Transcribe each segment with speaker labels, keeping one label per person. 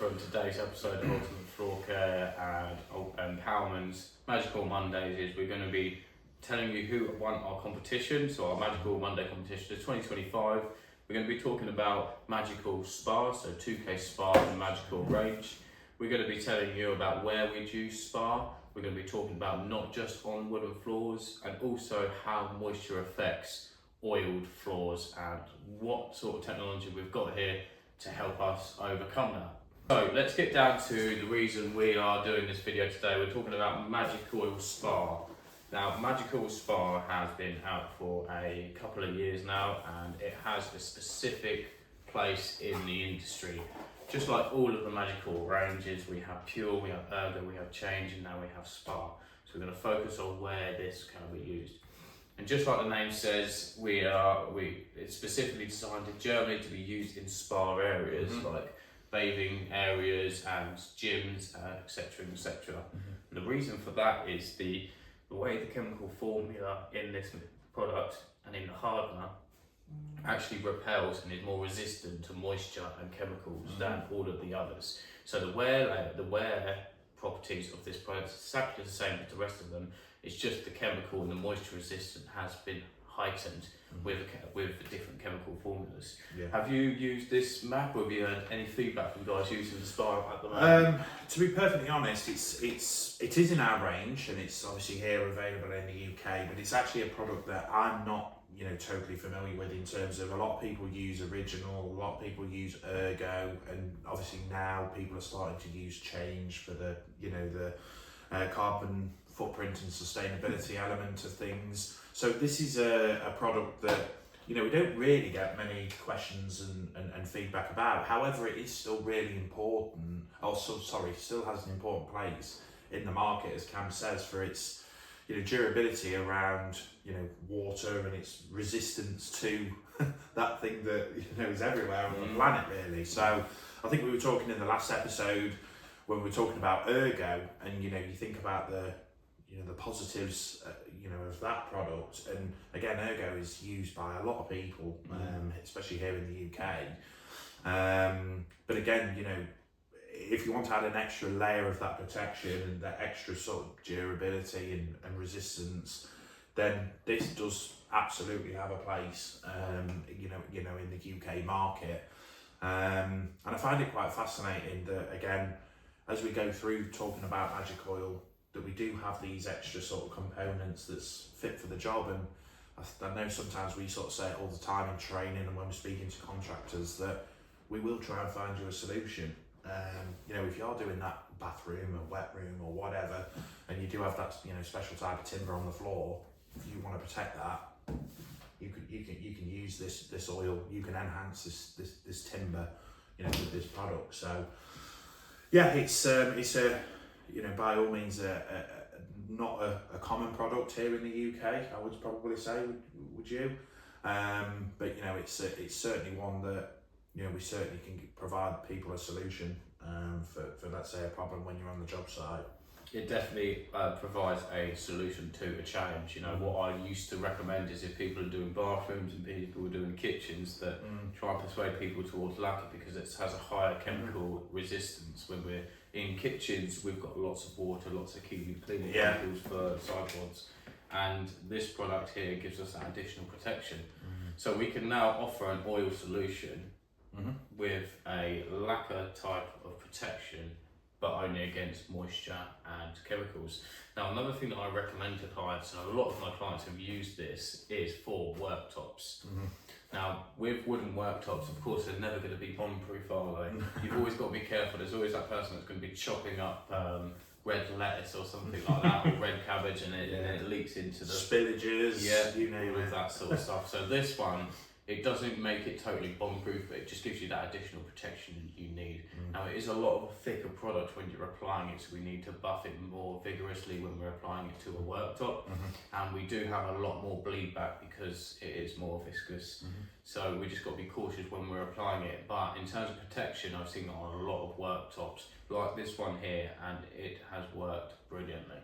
Speaker 1: from today's episode of Ultimate Floor Care and Pallmann's Magic Oil Mondays is we're going to be telling you who won our competition. So our Magic Oil Monday competition is 2025. We're going to be talking about Magic Oil SPA, so 2K SPA and Magic Oil range. We're going to be telling you about where we'd use SPA. We're going to be talking about not just on wooden floors and also how moisture affects oiled floors and what sort of technology we've got here to help us overcome that. So let's get down to the reason we are doing this video today. We're talking about Magic Oil SPA. Now, Magic Oil SPA has been out for a couple of years now, and it has a specific place in the industry. Just like all of the Magic Oil ranges, we have Pure, we have Ergo, we have Change, and now we have SPA. So we're going to focus on where this can be used. And just like the name says, it's specifically designed in Germany to be used in spa areas like bathing areas and gyms, etc., etc. And the reason for that is the way the chemical formula in this product and in the hardener actually repels and is more resistant to moisture and chemicals than all of the others. So the wear properties of this product is exactly the same as the rest of them. It's just the chemical and the moisture resistant has been heightened with the different chemical formulas. Yeah. Have you used this map, or have you had any feedback from guys using the SPA at the moment?
Speaker 2: To be perfectly honest, it is in our range, and it's obviously here available in the UK. But it's actually a product that I'm not, totally familiar with in terms of a lot of people use Original, a lot of people use Ergo, and obviously now people are starting to use Change for the carbon footprint and sustainability element of things. So this is a product that we don't really get many questions and feedback about. However, it is still really important, still has an important place in the market, as Cam says, for its durability around water and its resistance to that thing that is everywhere on the planet, really. So I think we were talking in the last episode when we were talking about Ergo, and you think about the positives of that product, and again, Ergo is used by a lot of people, especially here in the UK. But again, if you want to add an extra layer of that protection and that extra sort of durability and resistance, then this does absolutely have a place, in the UK market. And I find it quite fascinating that, again, as we go through talking about Magic Oil, that we do have these extra sort of components that's fit for the job. And I know sometimes we sort of say it all the time in training and when we're speaking to contractors that we will try and find you a solution. If you are doing that bathroom or wet room or whatever, and you do have that special type of timber on the floor, if you want to protect that, you can use this oil. You can enhance this timber, with this product. So yeah, it's a by all means not a common product here in the UK. I would probably say, would you? But it's certainly one that we certainly can provide people a solution for let's say a problem when you're on the job site.
Speaker 1: It definitely provides a solution to a challenge. What I used to recommend is if people are doing bathrooms and people are doing kitchens, that try and persuade people towards lacquer because it has a higher chemical resistance. When we're in kitchens, we've got lots of water, lots of cleaning chemicals for sideboards, and this product here gives us that additional protection. So we can now offer an oil solution with a lacquer type of protection, but only against moisture and chemicals. Now, another thing that I recommend to clients, and a lot of my clients have used this, is for worktops. Now, with wooden worktops, of course, they're never going to be bomb-proof, are they? You've always got to be careful. There's always that person that's going to be chopping up red lettuce or something like that, or red cabbage, and it leaks into the
Speaker 2: spillages. Yeah,
Speaker 1: you name it, that sort of stuff. So this one, it doesn't make it totally bomb-proof, but it just gives you that additional protection you need. Now, it is a lot of a thicker product when you're applying it, so we need to buff it more vigorously when we're applying it to a worktop. And we do have a lot more bleed back because it is more viscous. So we just got to be cautious when we're applying it. But in terms of protection, I've seen it on a lot of worktops, like this one here, and it has worked brilliantly.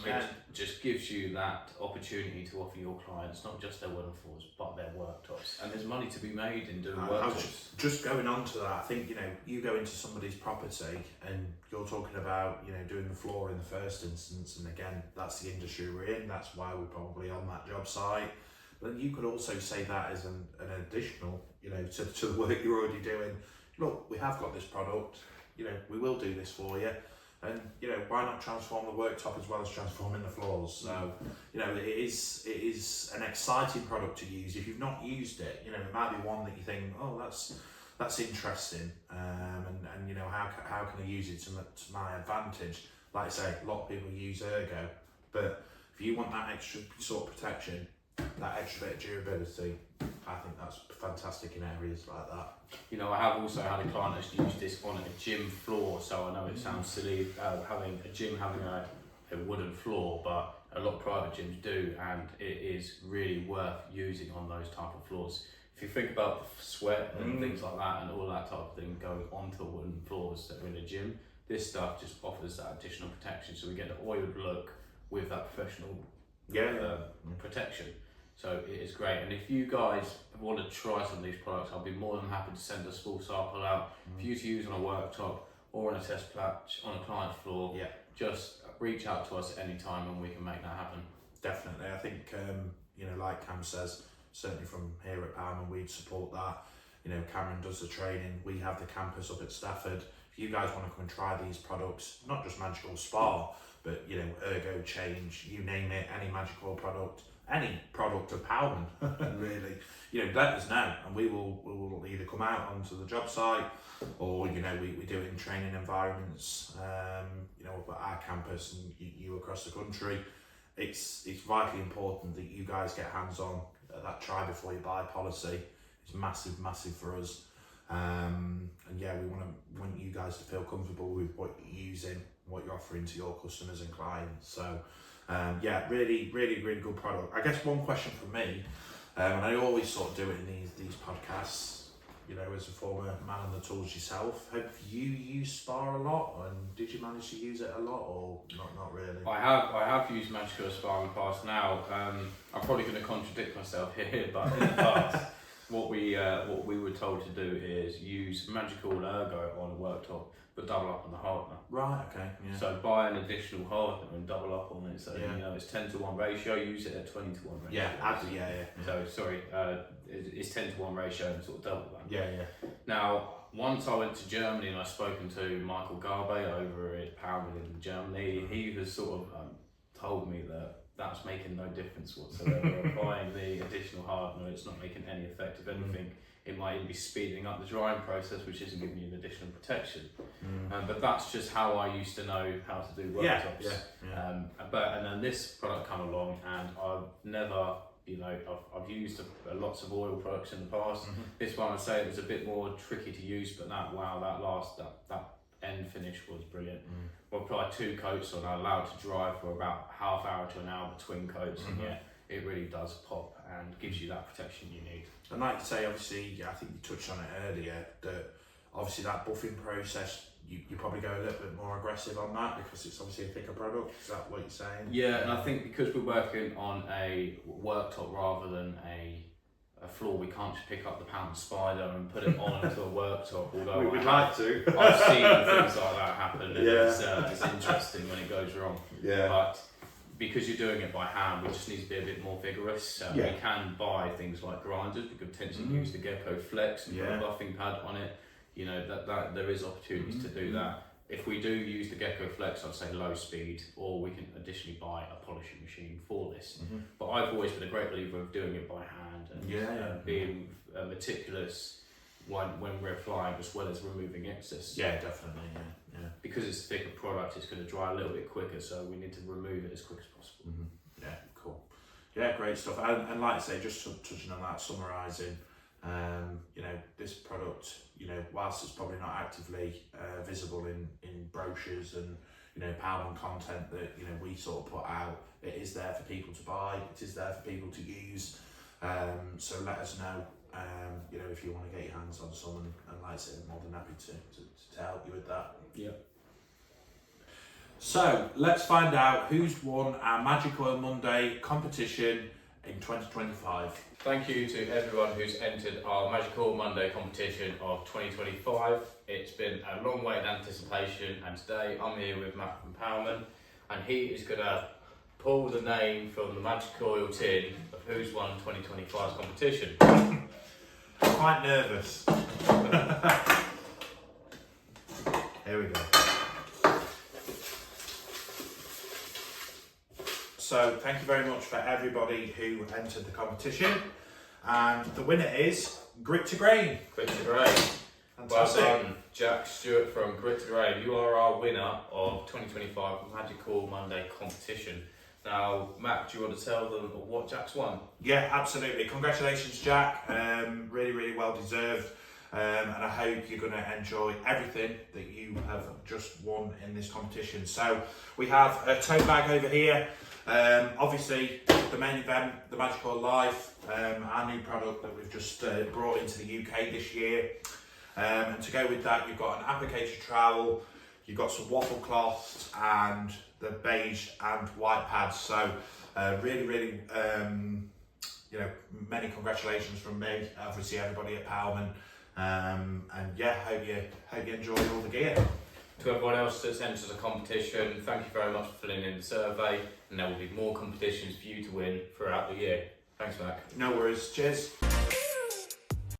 Speaker 1: It just gives you that opportunity to offer your clients not just their wooden floors, but their worktops. worktops, and there's money to be made in doing
Speaker 2: I was
Speaker 1: worktops.
Speaker 2: just going on to that. I think you go into somebody's property and you're talking about doing the floor in the first instance, and again that's the industry we're in. That's why we're probably on that job site. But then you could also say that as an additional, to the work you're already doing. Look, we have got this product. We will do this for you. And why not transform the worktop as well as transforming the floors? So it is an exciting product to use. If you've not used it, it might be one that you think, oh, that's interesting, and how can I use it to my advantage? Like I say, a lot of people use Ergo, but if you want that extra sort of protection, that extra bit of durability, I think that's fantastic in areas like that.
Speaker 1: I have also had a client that's used this on a gym floor, so I know it sounds silly having a gym having a wooden floor, but a lot of private gyms do, and it is really worth using on those type of floors. If you think about sweat and things like that and all that type of thing going onto wooden floors that are in a gym, this stuff just offers that additional protection, so we get the oiled look with that professional protection. So it is great, and if you guys want to try some of these products, I'll be more than happy to send a small sample out for you to use on a worktop or on a test patch on a client floor.
Speaker 2: Yeah. Just
Speaker 1: reach out to us at any time and we can make that happen.
Speaker 2: Definitely. I think, like Cam says, certainly from here at Pallmann, we'd support that. Cameron does the training. We have the campus up at Stafford. If you guys want to come and try these products, not just Magic Oil SPA, but, Ergo, Change, you name it, any Magic Oil product, any product of Pallmann, really, let us know, and we will either come out onto the job site, or we do it in training environments, up at our campus and you across the country. It's vitally important that you guys get hands on. That try before you buy policy is massive for us, and yeah, we want you guys to feel comfortable with what you're using, what you're offering to your customers and clients. So really good product. I guess one question from me, and I always sort of do it in these podcasts, as a former man on the tools yourself, have you used SPA a lot, and did you manage to use it a lot, or not really?
Speaker 1: I have used Magic Oil SPA in the past. Now I'm probably going to contradict myself here, but in the past what we were told to do is use Magic Oil Ergo on a worktop, but double up on the hardener.
Speaker 2: Right, okay. Yeah.
Speaker 1: So buy an additional hardener and double up on it. So it's 10-to-1 ratio. Use it at 20-to-1 ratio.
Speaker 2: Yeah.
Speaker 1: So sorry, it's 10-to-1 ratio and sort of double that.
Speaker 2: Yeah.
Speaker 1: Now, once I went to Germany and I've spoken to Michael Garbe over at Pallmann in Germany, he has sort of told me that that's making no difference whatsoever. Applying the additional hardener, it's not making any effect. If anything, it might even be speeding up the drying process, which isn't giving you an additional protection. But that's just how I used to know how to do worktops. And then this product come along, and I've never, I've used lots of oil products in the past. This one, I'd say it was a bit more tricky to use, but that end finish was brilliant. We'll apply 2 coats on, I'm allowed to dry for about half hour to an hour between coats, and it really does pop and gives you that protection you need.
Speaker 2: And like you say, obviously, I think you touched on it earlier, that obviously that buffing process, you probably go a little bit more aggressive on that because it's obviously a thicker product. Is that what you're saying?
Speaker 1: Yeah, and I think because we're working on a worktop rather than a floor, we can't just pick up the Pallmann Spider and put it on into a worktop. Although
Speaker 2: we'd like to.
Speaker 1: I've seen things like that happen, and it's interesting when it goes wrong.
Speaker 2: Yeah.
Speaker 1: But because you're doing it by hand, we just need to be a bit more vigorous. We can buy things like grinders. We could potentially use the Gecko Flex and put a buffing pad on it. That there is opportunities to do that. If we do use the Gecko Flex, I'd say low speed, or we can additionally buy a polishing machine for this. But I've always been a great believer of doing it by hand and being meticulous when we're applying, as well as removing excess.
Speaker 2: Yeah, definitely. Yeah.
Speaker 1: Because it's a thicker product, it's going to dry a little bit quicker, so we need to remove it as quick as possible.
Speaker 2: Yeah, cool. Yeah, great stuff. And like I say, just touching on that, summarising, this product, whilst it's probably not actively visible in brochures and Pallmann content that we sort of put out, it is there for people to buy, it is there for people to use. So let us know if you want to get your hands on some, and like I say, I'm more than happy to help you with that.
Speaker 1: Yep.
Speaker 2: So let's find out who's won our Magic Oil Monday competition in 2025.
Speaker 1: Thank you to everyone who's entered our Magic Oil Monday competition of 2025. It's been a long wait in anticipation, and today I'm here with Matt from Pallmann, and he is going to pull the name from the Magic Oil tin of who's won 2025's competition.
Speaker 2: I'm quite nervous. Here we go. So thank you very much for everybody who entered the competition, and the winner is Grit to Grain.
Speaker 1: Grit to Grain.
Speaker 2: Fantastic.
Speaker 1: Well done, Jack Stewart from Grit to Grain. You are our winner of 2025 Magic Oil Monday competition. Now, Matt, do you want to tell them what Jack's won?
Speaker 2: Yeah, absolutely. Congratulations, Jack. Really, really well deserved. And I hope you're going to enjoy everything that you have just won in this competition. So we have a tote bag over here. Obviously, the main event, the Magic Oil Life, our new product that we've just brought into the UK this year. And to go with that, you've got an applicator trowel, you've got some waffle cloths, and the beige and white pads. So really, really, many congratulations from me, obviously everybody at Pallmann. And yeah, hope you enjoy all the gear.
Speaker 1: To everyone else that's entered the competition, thank you very much for filling in the survey, and there will be more competitions for you to win throughout the year. Thanks, Mac.
Speaker 2: No worries. Cheers.